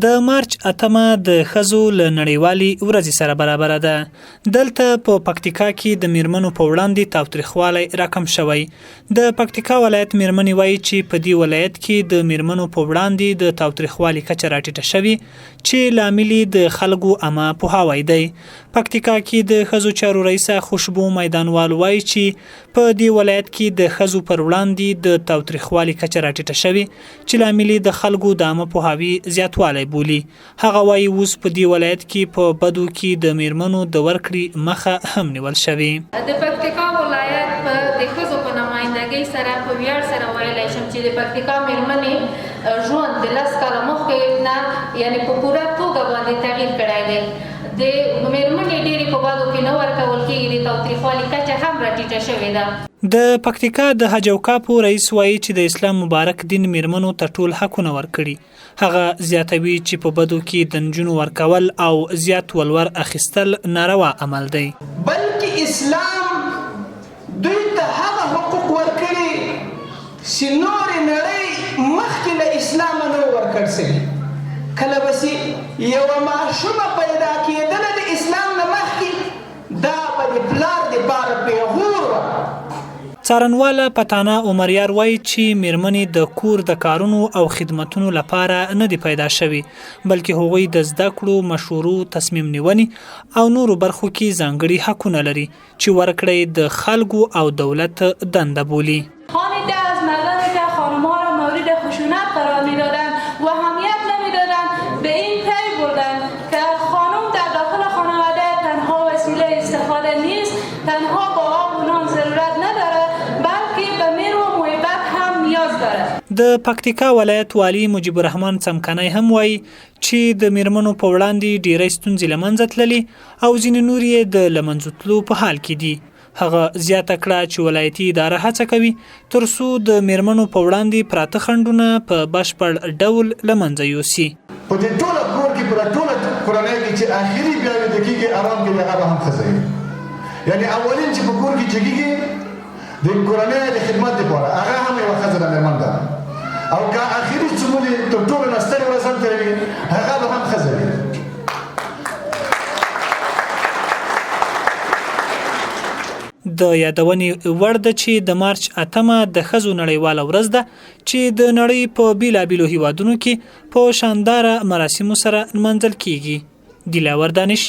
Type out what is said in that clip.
د مارچ 8 د ښځو له نړیوالې ورځې سره برابره ده. دلته په پکتیکا کې د میرمنو په وړاندې تاوتریخوالی راکم شوی. د پکتیکا ولایت میرمنې وایي چې په دې ولایت کې د میرمنو په وړاندې د تاوتریخوالي کچه راټیټه شوې چې لامل د خلکو عامه پوهاوی دی. پکتیکا کې د ښځو چارو رئیسه خوشبو میدانوال وایي چې په دې ولایت کې د ښځو پر وړاندې د تاوتریخوالي کچه راټیټه شوې چې لامل د خلکو د عامه پوهاوي زیاتوالی بولی. هغه وایي اوس په دې ولایت کې په بدو کې د میرمنو د ورکړې مخه هم نیول شوې. د پکتیکا ولایت په د ښځو په نمایندګۍ سره په ویاړ سره ویلی شم چې د پکتیکا میرمنې ژوند د 10 کاله مخکې نه یعنی په پوره توګه باندې تغییر کړی دی. د میرمنې ډېرې په بدو کې نه ورکول کېږي، د تاوتریخوالي کچه هم راټیټه شوې ده. د پکتیکا د حجوکاپو رئیس وایي چې د اسلام مبارک دین میرمنو ته ټول حقونه ورکړي. هغه زیاتوي چې په بدو کې د نجونو ورکول او زیات ولور اخیستل ناروا عمل دی. بلکې اسلام دوی ته هغه حقوق ورکړي چې نورې نړۍ مخکې له اسلامه نه ورکړل شوي. کله به چې یوه ماشومه پیدا کېدله د اسلام نه مخکې، دا به د پلار دپاره پیغور وه. څارنواله پتانه عمریار وایي چې میرمنې د کور د کارونو او خدمتونو لپاره نه دي پیدا شوي، بلکې هغوی د زده کړو، مشورو، تصمیم نیونې او نورو برخو کې ځانګړي حقونه لري چې ورکړی د خلکو او دولت دنده بولي. خانیده از مردانی که خانم‌ها را مورد خشونت قرار می‌دادند و اهمیت نمی‌دادند به این پی بردند که خانم در داخل خانواده تنها وسیله استفاده نیست، تنها با آب و نان ضرورت نداره، بلکه به مهر و محبت هم نیاز داره. د پکتیکا ولایت والی مجیب الرحمن څمکنی هم وایي چې د میرمنو په وړاندې ډیری ستونزې له منځه تللي او ځینې نور یې د له منځه تلو په حال کې دي. هغه زیاته کړه چې ولایتي اداره هڅه کوي تر څو د میرمنو په وړاندې پراته خنډونه په بشپړ ډول له منځه یوسي. په دې ټوله کور کې په ټوله کورنۍ کې چې آخري بیا ویده کېږي آرام کې هغه هم ښځه وي. یعنې اولین چې په کور کې جګېږي د کورنۍ د خدمت دپاره هغه هم یوه ښځه ده، مېرمن ده، او که آخري څومره تر ټولو نه ستړې ورځ هم تېروي هغه به هم ښځه وي. د یادونې وړ ده چې د مارچ 8 د ښځو نړیواله ورځ ده چې د نړۍ په بیلابیلو هېوادونو کې په شانداره مراسمو سره نمانځل کیږي. دلاور دانش،